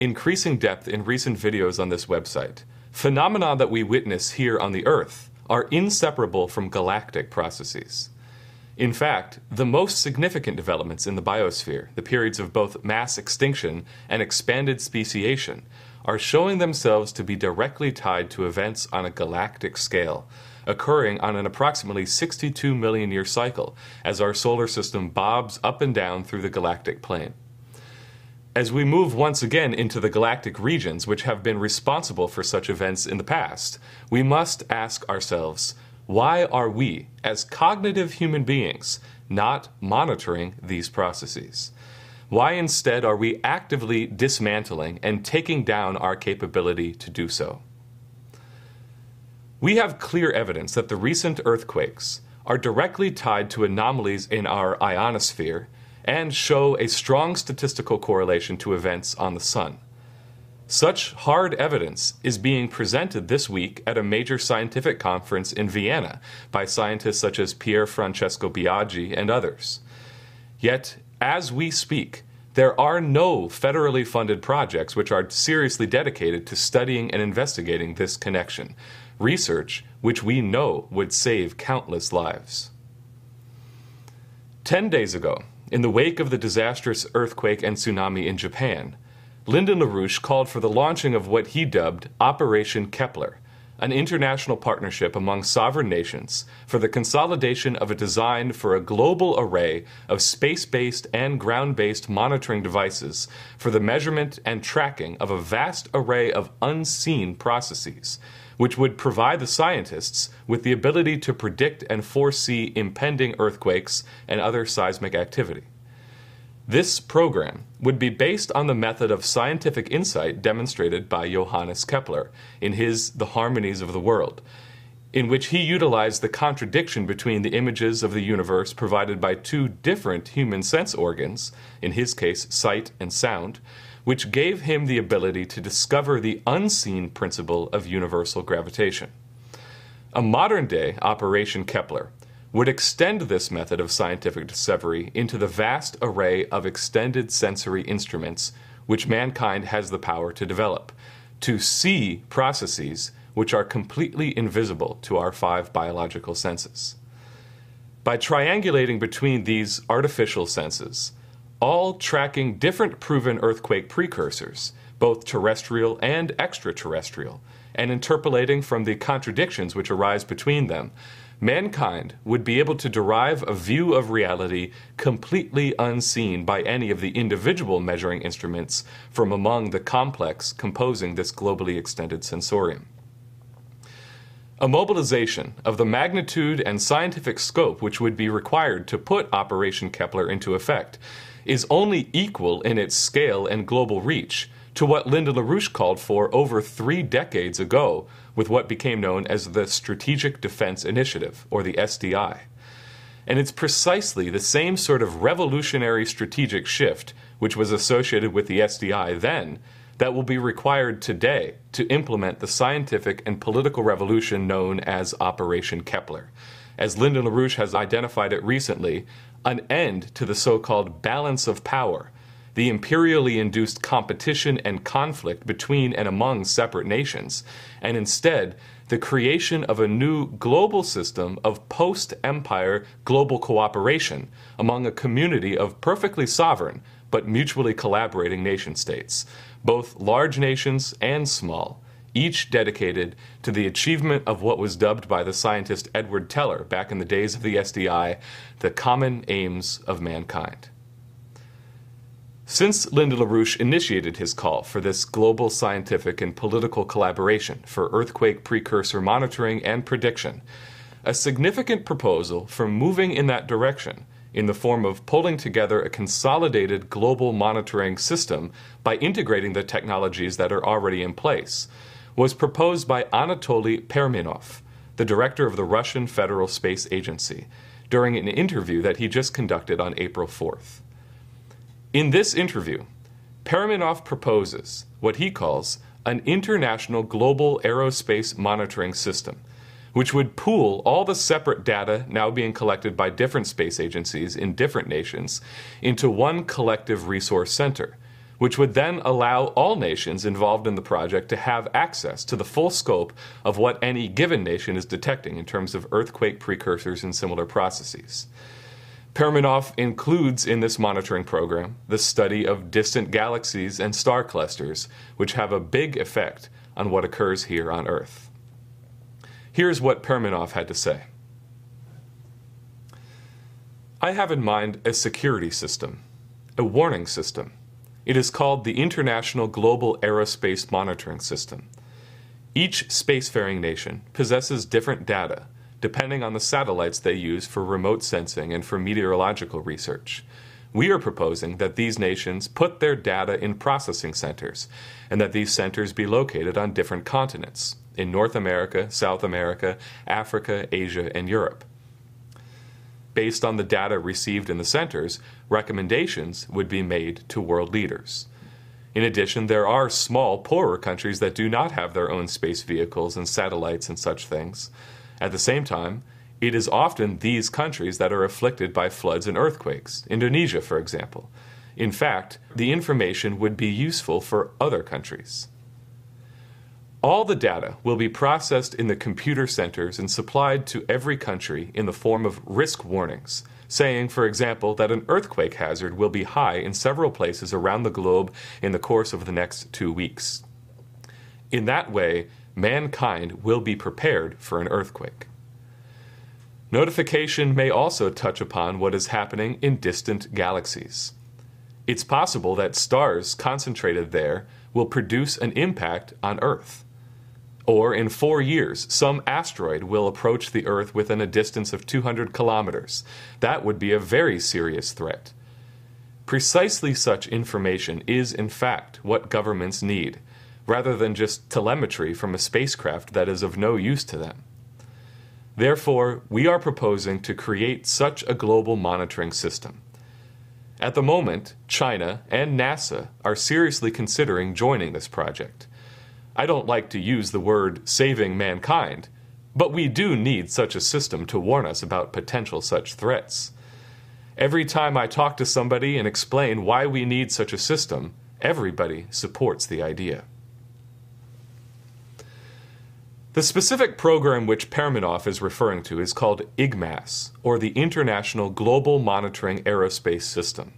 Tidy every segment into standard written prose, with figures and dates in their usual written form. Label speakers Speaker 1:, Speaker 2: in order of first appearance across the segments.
Speaker 1: increasing depth in recent videos on this website, phenomena that we witness here on the Earth are inseparable from galactic processes. In fact, the most significant developments in the biosphere, the periods of both mass extinction and expanded speciation, are showing themselves to be directly tied to events on a galactic scale, occurring on an approximately 62 million year cycle as our solar system bobs up and down through the galactic plane. As we move once again into the galactic regions which have been responsible for such events in the past, we must ask ourselves, why are we, as cognitive human beings, not monitoring these processes? Why instead are we actively dismantling and taking down our capability to do so? We have clear evidence that the recent earthquakes are directly tied to anomalies in our ionosphere and show a strong statistical correlation to events on the Sun. Such hard evidence is being presented this week at a major scientific conference in Vienna by scientists such as Pier Francesco Biaggi and others. Yet, as we speak, there are no federally funded projects which are seriously dedicated to studying and investigating this connection, research which we know would save countless lives. 10 days ago, in the wake of the disastrous earthquake and tsunami in Japan, Lyndon LaRouche called for the launching of what he dubbed Operation Kepler, an international partnership among sovereign nations for the consolidation of a design for a global array of space-based and ground-based monitoring devices for the measurement and tracking of a vast array of unseen processes, which would provide the scientists with the ability to predict and foresee impending earthquakes and other seismic activity. This program would be based on the method of scientific insight demonstrated by Johannes Kepler in his The Harmonies of the World, in which he utilized the contradiction between the images of the universe provided by two different human sense organs, in his case sight and sound, which gave him the ability to discover the unseen principle of universal gravitation. A modern-day Operation Kepler would extend this method of scientific discovery into the vast array of extended sensory instruments which mankind has the power to develop, to see processes which are completely invisible to our 5 biological senses. By triangulating between these artificial senses, all tracking different proven earthquake precursors, both terrestrial and extraterrestrial, and interpolating from the contradictions which arise between them, mankind would be able to derive a view of reality completely unseen by any of the individual measuring instruments from among the complex composing this globally extended sensorium. A mobilization of the magnitude and scientific scope which would be required to put Operation Kepler into effect is only equal in its scale and global reach to what Lyndon LaRouche called for over 3 decades ago with what became known as the Strategic Defense Initiative, or the SDI. And it's precisely the same sort of revolutionary strategic shift which was associated with the SDI then that will be required today to implement the scientific and political revolution known as Operation Kepler. As Lyndon LaRouche has identified it recently, an end to the so-called balance of power, the imperially induced competition and conflict between and among separate nations, and instead the creation of a new global system of post-empire global cooperation among a community of perfectly sovereign but mutually collaborating nation-states, both large nations and small, each dedicated to the achievement of what was dubbed by the scientist Edward Teller back in the days of the SDI, the common aims of mankind. Since Lyndon LaRouche initiated his call for this global scientific and political collaboration for earthquake precursor monitoring and prediction, a significant proposal for moving in that direction in the form of pulling together a consolidated global monitoring system by integrating the technologies that are already in place was proposed by Anatoly Perminov, the director of the Russian Federal Space Agency, during an interview that he just conducted on April 4th. In this interview, Perminov proposes what he calls an international global aerospace monitoring system, which would pool all the separate data now being collected by different space agencies in different nations into one collective resource center, which would then allow all nations involved in the project to have access to the full scope of what any given nation is detecting in terms of earthquake precursors and similar processes. Perminoff includes in this monitoring program the study of distant galaxies and star clusters, which have a big effect on what occurs here on Earth. Here's what Perminoff had to say. I have in mind a security system, a warning system. It is called the International Global Aerospace Monitoring System. Each spacefaring nation possesses different data, depending on the satellites they use for remote sensing and for meteorological research. We are proposing that these nations put their data in processing centers, and that these centers be located on different continents, in North America, South America, Africa, Asia, and Europe. Based on the data received in the centers, recommendations would be made to world leaders. In addition, there are small, poorer countries that do not have their own space vehicles and satellites and such things. At the same time, it is often these countries that are afflicted by floods and earthquakes, Indonesia, for example. In fact, the information would be useful for other countries. All the data will be processed in the computer centers and supplied to every country in the form of risk warnings, saying, for example, that an earthquake hazard will be high in several places around the globe in the course of the next 2 weeks. In that way, mankind will be prepared for an earthquake. Notification may also touch upon what is happening in distant galaxies. It's possible that stars concentrated there will produce an impact on Earth. Or in 4 years, some asteroid will approach the Earth within a distance of 200 kilometers. That would be a very serious threat. Precisely such information is, in fact, what governments need, rather than just telemetry from a spacecraft that is of no use to them. Therefore, we are proposing to create such a global monitoring system. At the moment, China and NASA are seriously considering joining this project. I don't like to use the word saving mankind, but we do need such a system to warn us about potential such threats. Every time I talk to somebody and explain why we need such a system, everybody supports the idea. The specific program which Perminoff is referring to is called IGMAS, or the International Global Monitoring Aerospace System.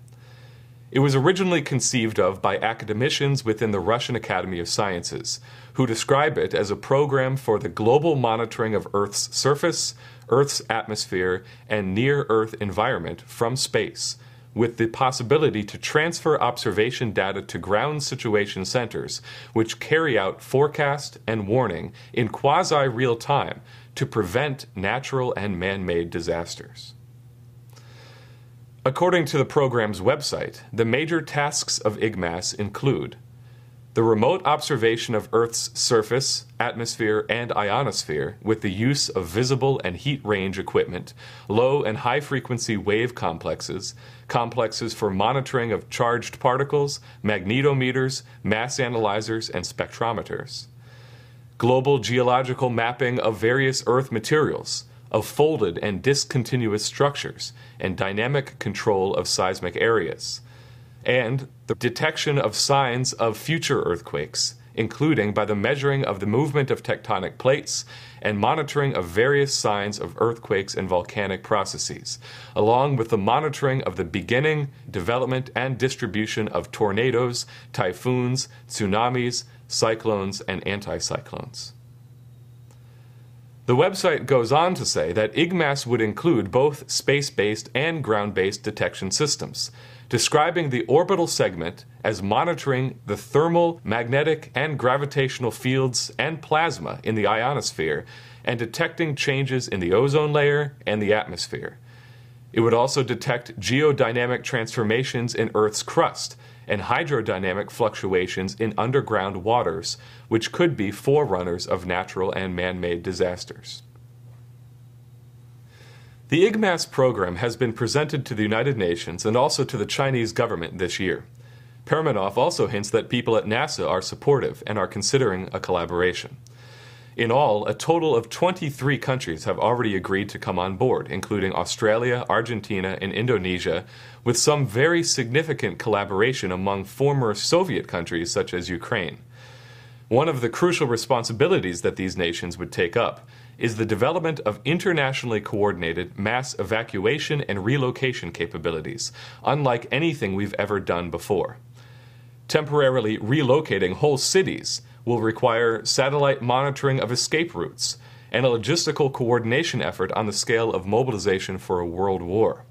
Speaker 1: It was originally conceived of by academicians within the Russian Academy of Sciences, who describe it as a program for the global monitoring of Earth's surface, Earth's atmosphere, and near-Earth environment from space, with the possibility to transfer observation data to ground situation centers, which carry out forecast and warning in quasi-real time to prevent natural and man-made disasters. According to the program's website, the major tasks of IGMAS include the remote observation of Earth's surface, atmosphere, and ionosphere with the use of visible and heat range equipment, low and high frequency wave complexes, complexes for monitoring of charged particles, magnetometers, mass analyzers, and spectrometers. Global geological mapping of various Earth materials, of folded and discontinuous structures, and dynamic control of seismic areas, and the detection of signs of future earthquakes, including by the measuring of the movement of tectonic plates and monitoring of various signs of earthquakes and volcanic processes, along with the monitoring of the beginning, development, and distribution of tornadoes, typhoons, tsunamis, cyclones, and anticyclones. The website goes on to say that IGMAS would include both space-based and ground-based detection systems, describing the orbital segment as monitoring the thermal, magnetic, and gravitational fields and plasma in the ionosphere and detecting changes in the ozone layer and the atmosphere. It would also detect geodynamic transformations in Earth's crust and hydrodynamic fluctuations in underground waters, which could be forerunners of natural and man-made disasters. The IGMAS program has been presented to the United Nations and also to the Chinese government this year. Perminoff also hints that people at NASA are supportive and are considering a collaboration. In all, a total of 23 countries have already agreed to come on board, including Australia, Argentina, and Indonesia, with some very significant collaboration among former Soviet countries such as Ukraine. One of the crucial responsibilities that these nations would take up is the development of internationally coordinated mass evacuation and relocation capabilities, unlike anything we've ever done before. Temporarily relocating whole cities will require satellite monitoring of escape routes and a logistical coordination effort on the scale of mobilization for a world war.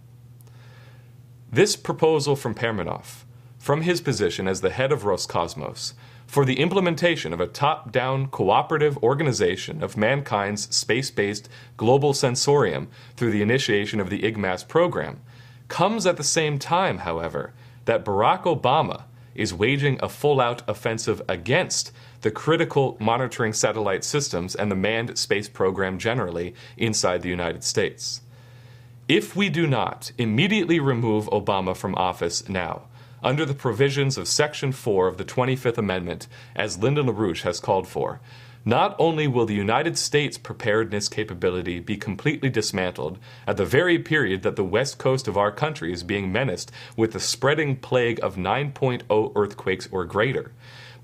Speaker 1: This proposal from Perminov, from his position as the head of Roscosmos, for the implementation of a top-down cooperative organization of mankind's space-based global sensorium through the initiation of the IGMAS program, comes at the same time, however, that Barack Obama is waging a full-out offensive against the critical monitoring satellite systems and the manned space program generally inside the United States. If we do not immediately remove Obama from office now, under the provisions of Section 4 of the 25th Amendment, as Lyndon LaRouche has called for, not only will the United States preparedness capability be completely dismantled at the very period that the west coast of our country is being menaced with the spreading plague of 9.0 earthquakes or greater,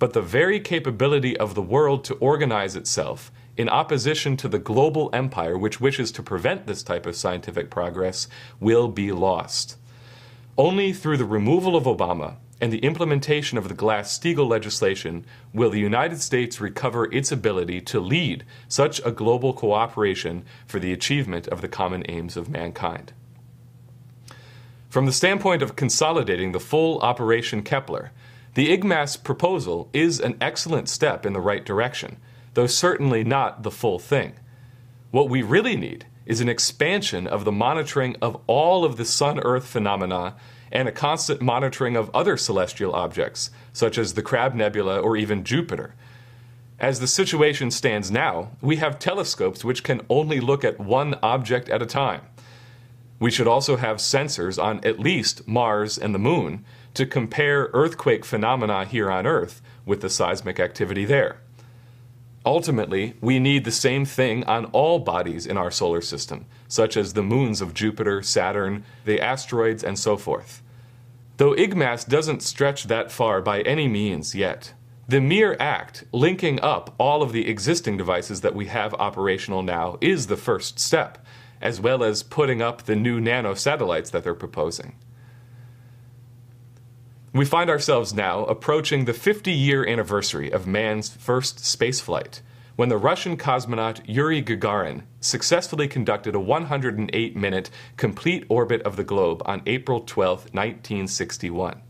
Speaker 1: but the very capability of the world to organize itself in opposition to the global empire which wishes to prevent this type of scientific progress will be lost. Only through the removal of Obama and the implementation of the Glass-Steagall legislation will the United States recover its ability to lead such a global cooperation for the achievement of the common aims of mankind. From the standpoint of consolidating the full Operation Kepler, the IGMAS proposal is an excellent step in the right direction, though certainly not the full thing. What we really need is an expansion of the monitoring of all of the Sun-Earth phenomena and a constant monitoring of other celestial objects, such as the Crab Nebula or even Jupiter. As the situation stands now, we have telescopes which can only look at one object at a time. We should also have sensors on at least Mars and the Moon to compare earthquake phenomena here on Earth with the seismic activity there. Ultimately, we need the same thing on all bodies in our solar system, such as the moons of Jupiter, Saturn, the asteroids, and so forth. Though IGMAS doesn't stretch that far by any means yet, the mere act linking up all of the existing devices that we have operational now is the first step, as well as putting up the new nano-satellites that they're proposing. We find ourselves now approaching the 50-year anniversary of man's first spaceflight, when the Russian cosmonaut Yuri Gagarin successfully conducted a 108-minute complete orbit of the globe on April 12, 1961.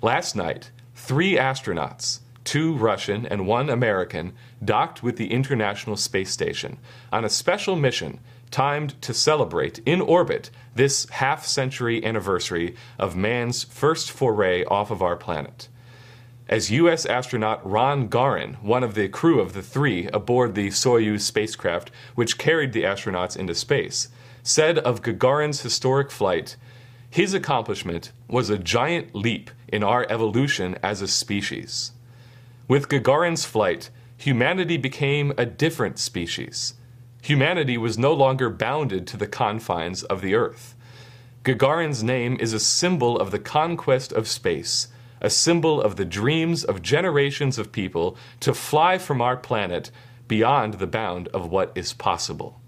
Speaker 1: Last night, 3 astronauts, 2 Russian and 1 American, docked with the International Space Station on a special mission timed to celebrate in orbit this half-century anniversary of man's first foray off of our planet. As U.S. astronaut Ron Garin, one of the crew of the 3 aboard the Soyuz spacecraft which carried the astronauts into space, said of Gagarin's historic flight, "His accomplishment was a giant leap in our evolution as a species." With Gagarin's flight, humanity became a different species. Humanity was no longer bounded to the confines of the Earth. Gagarin's name is a symbol of the conquest of space, a symbol of the dreams of generations of people to fly from our planet beyond the bound of what is possible.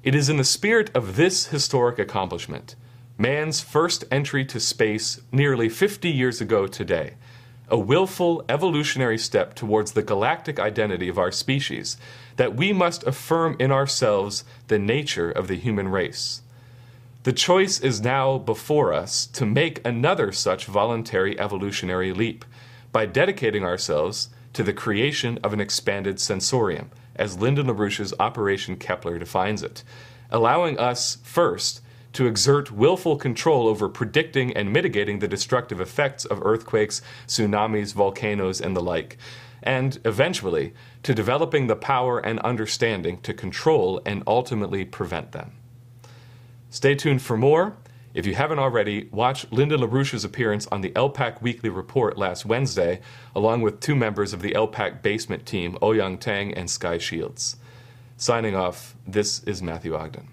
Speaker 1: It is in the spirit of this historic accomplishment, man's first entry to space nearly 50 years ago today, a willful evolutionary step towards the galactic identity of our species, that we must affirm in ourselves the nature of the human race. The choice is now before us to make another such voluntary evolutionary leap by dedicating ourselves to the creation of an expanded sensorium, as Lyndon LaRouche's Operation Kepler defines it, allowing us, first, to exert willful control over predicting and mitigating the destructive effects of earthquakes, tsunamis, volcanoes, and the like, and, eventually, to developing the power and understanding to control and ultimately prevent them. Stay tuned for more. If you haven't already, watch Lyndon LaRouche's appearance on the LPAC Weekly Report last Wednesday, along with 2 members of the LPAC basement team, Ouyang Tang and Sky Shields. Signing off, this is Matthew Ogden.